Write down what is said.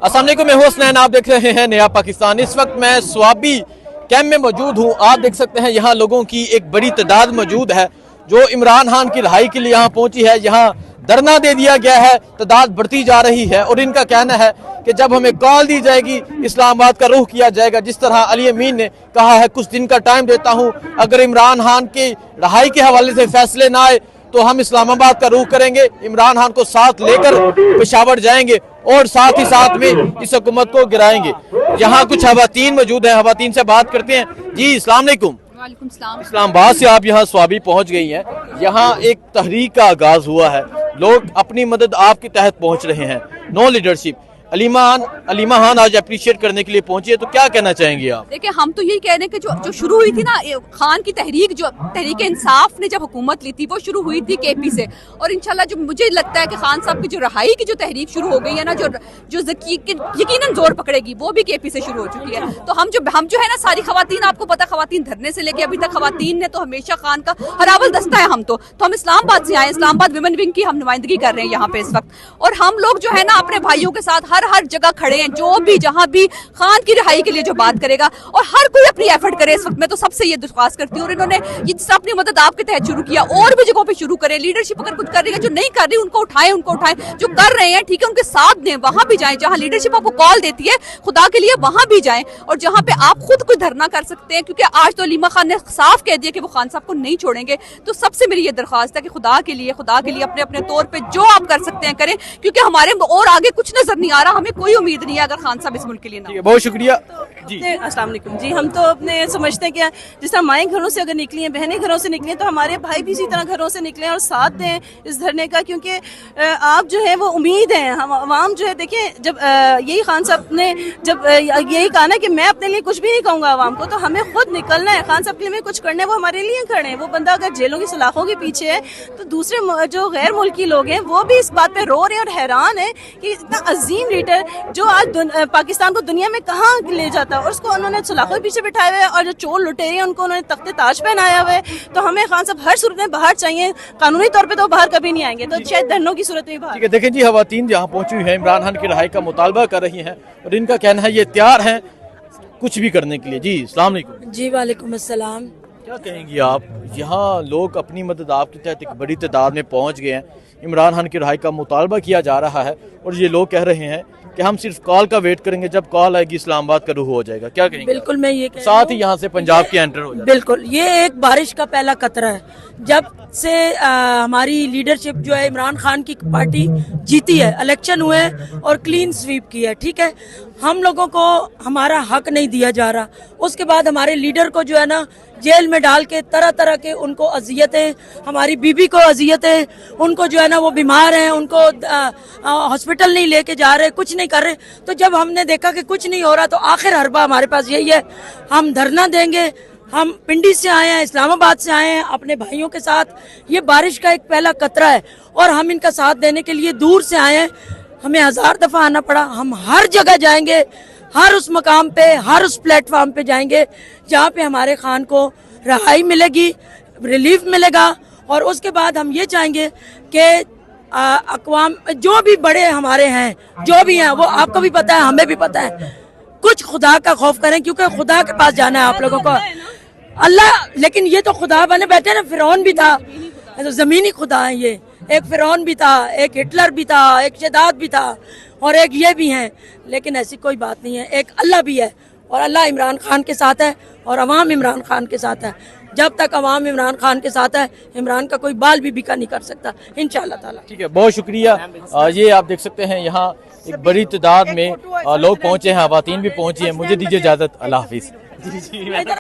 अस्सलाम वालेकुम, मैं हूं हसनैन, आप देख रहे हैं नया पाकिस्तान। इस वक्त मैं स्वाबी कैंप में मौजूद हूं। आप देख सकते हैं यहाँ लोगों की एक बड़ी तादाद मौजूद है जो इमरान खान की रिहाई के लिए यहाँ पहुंची है। यहाँ धरना दे दिया गया है, तादाद बढ़ती जा रही है और इनका कहना है कि जब हमें कॉल दी जाएगी इस्लामाबाद का रुख किया जाएगा। जिस तरह अली अमीन ने कहा है कुछ दिन का टाइम देता हूँ, अगर इमरान खान की रिहाई के हवाले से फैसले ना आए तो हम इस्लामाबाद का रुख करेंगे, इमरान खान को साथ लेकर पेशावर जाएंगे और साथ ही साथ में इस हुकूमत को गिराएंगे। यहाँ कुछ खवातीन मौजूद हैं, खवातीन से बात करते हैं। जी अस्सलाम वालेकुम। वालेकुम सलाम। इस्लामाबाद से आप यहाँ स्वाबी पहुँच गई हैं। यहाँ एक तहरीक का आगाज हुआ है, लोग अपनी मदद आपके तहत पहुँच रहे हैं। नो लीडरशिप अलीमा खान आज अप्रिशिएट करने के लिए पहुंची है, तो क्या कहना चाहेंगे आप? देखिए, हम तो यही कह रहे हैं कि जो शुरू हुई थी ना खान की तहरीक, जो तहरीक इंसाफ ने जब हुकूमत ली थी वो शुरू हुई थी केपी से। और इंशाल्लाह जो मुझे लगता है कि खान साहब की जो रहाई की जो तहरीक शुरू हो गई है ना, जो यकीनन जोर पकड़ेगी, वो भी केपी से शुरू हो चुकी है। तो हम जो है ना, सारी खवातीन, आपको पता खवातीन धरने से लेके अभी तक खवातीन ने तो हमेशा खान का हरावल दस्ता है। हम तो हम इस्लामाबाद से आए, इस्लामाबाद विमेन विंग की हम नुमाइंदगी कर रहे हैं यहाँ पे इस वक्त। और हम लोग जो है ना अपने भाइयों के साथ हर जगह खड़े हैं, जो भी जहां भी खान की रिहाई के लिए जो बात करेगा, और हर कोई अपनी एफर्ट करे इस वक्त। मैं तो सबसे ये दरख्वास्त करती हूँ, और इन्होंने ये अपनी मदद आपके तहत शुरू किया, और भी जगहों पे शुरू करें। लीडरशिप अगर कुछ कर रही है, जो नहीं कर रही उनको उठाएं, जो कर रहे हैं ठीक है उनके साथ दें, वहां भी जाएं। जहां लीडरशिप आपको कॉल देती है खुदा के लिए, वहां भी जाएं। और जहां पे आप खुद कोई धरना कर सकते हैं, क्योंकि आज तो अलीमा खान ने साफ कह दिया कि वो खान साहब को नहीं छोड़ेंगे। तो सबसे मेरी ये दरख्वास्त है कि खुदा के लिए अपने अपने तौर पर जो आप कर सकते हैं करें, क्योंकि हमारे और आगे कुछ नजर नहीं आ रहा। हमें कोई उम्मीद नहीं है अगर खान साहब इस मुल्क के लिए ना। बहुत शुक्रिया जी। अस्सलाम वालेकुम जी। हम तो अपने समझते हैं कि जिस तरह माएँ घरों से अगर निकली हैं, बहनें घरों से निकली हैं, तो हमारे भाई भी इसी तरह घरों से निकले और साथ दें इस धरने का, क्योंकि आप जो है वो उम्मीद है। हम आवाम जो है, देखिए जब यही खान साहब ने जब यही कहा ना कि मैं अपने लिए कुछ भी नहीं कहूँगा आवाम को, तो हमें खुद निकलना है। खान साहब के लिए कुछ करना है, वो हमारे लिए खड़े हैं। वो बंदा अगर जेलों की सलाखों के पीछे है, तो दूसरे जो गैर मुल्की लोग हैं वो भी इस बात पे रो रहे हैं और हैरान है कि इतना अजीम लीडर जो आज पाकिस्तान को दुनिया में कहाँ ले जाता है, और उसको उन्होंने सलाखों के पीछे बिठाया हुआ है। और जो चोर लुटेरे हैं उनको उन्होंने तख्ते ताज पहनाया हुआ है। तो हमें खान साहब हर सूरत में बाहर चाहिए, कानूनी तौर पे तो बाहर कभी नहीं आएंगे, तो शायद धरनों की सूरत में बाहर। ठीक है, देखें जी, खवातीन जहाँ पहुंची हुई है इमरान खान की रिहाई का मुतालबा कर रही हैं और इनका कहना है ये तैयार हैं कुछ भी करने के लिए। जी अस्सलाम वालेकुम। जी वालेकुम अस्सलाम। क्या कहेंगी आप? यहाँ लोग अपनी मदद आपके तहत एक बड़ी तादाद में पहुंच गए हैं, इमरान खान की रिहाई का मुतालबा किया जा रहा है और ये लोग कह रहे हैं कि हम सिर्फ कॉल का वेट करेंगे, जब कॉल आएगी इस्लामाबाद का रुख हो जाएगा। क्या कहेंगे? बिल्कुल, मैं ये साथ ही यहाँ से पंजाब की एंटर हो जाए। बिल्कुल, ये एक बारिश का पहला कतरा है। जब से हमारी लीडरशिप जो है, इमरान खान की पार्टी जीती है, इलेक्शन हुए और क्लीन स्वीप की है, ठीक है, हम लोगों को हमारा हक नहीं दिया जा रहा। उसके बाद हमारे लीडर को जो है ना जेल में डाल के तरह तरह के उनको अजियतें, हमारी बीबी को अजियतें, उनको जो है ना वो बीमार हैं, उनको हॉस्पिटल नहीं लेके जा रहे, कुछ नहीं कर रहे। तो जब हमने देखा कि कुछ नहीं हो रहा, तो आखिर हरबा हमारे पास यही है, हम धरना देंगे। हम पिंडी से आए हैं, इस्लामाबाद से आए हैं अपने भाइयों के साथ। ये बारिश का एक पहला कतरा है और हम इनका साथ देने के लिए दूर से आए हैं। हमें 1000 दफा आना पड़ा, हम हर जगह जाएंगे, हर उस मकाम पे, हर उस प्लेटफॉर्म पे जाएंगे जहाँ पे हमारे खान को रिहाई मिलेगी, रिलीफ मिलेगा। और उसके बाद हम ये चाहेंगे कि अक़वाम जो भी बड़े हमारे हैं, जो भी हैं, वो आपको भी पता है, हमें भी पता है, कुछ खुदा का खौफ करें, क्योंकि खुदा के पास जाना है आप लोगों को। अल्लाह, लेकिन ये तो खुदा बने बैठे ना, फिरौन भी था, तो जमीनी खुदा है ये। एक फिरौन भी था, एक हिटलर भी था, एक शदाद भी था, और एक ये भी हैं। लेकिन ऐसी कोई बात नहीं है, एक अल्लाह भी है, और अल्लाह इमरान खान के साथ है और अवाम इमरान खान के साथ है। जब तक अवाम इमरान खान के साथ है, इमरान का कोई बाल भी बिका नहीं कर सकता, इंशाअल्लाह ताला। ठीक है, बहुत शुक्रिया। ये आप देख सकते हैं यहाँ एक बड़ी तादाद में लोग पहुंचे हैं, खवातीन भी पहुंची हैं। मुझे दीजिए इजाजत, अल्लाह हाफिज।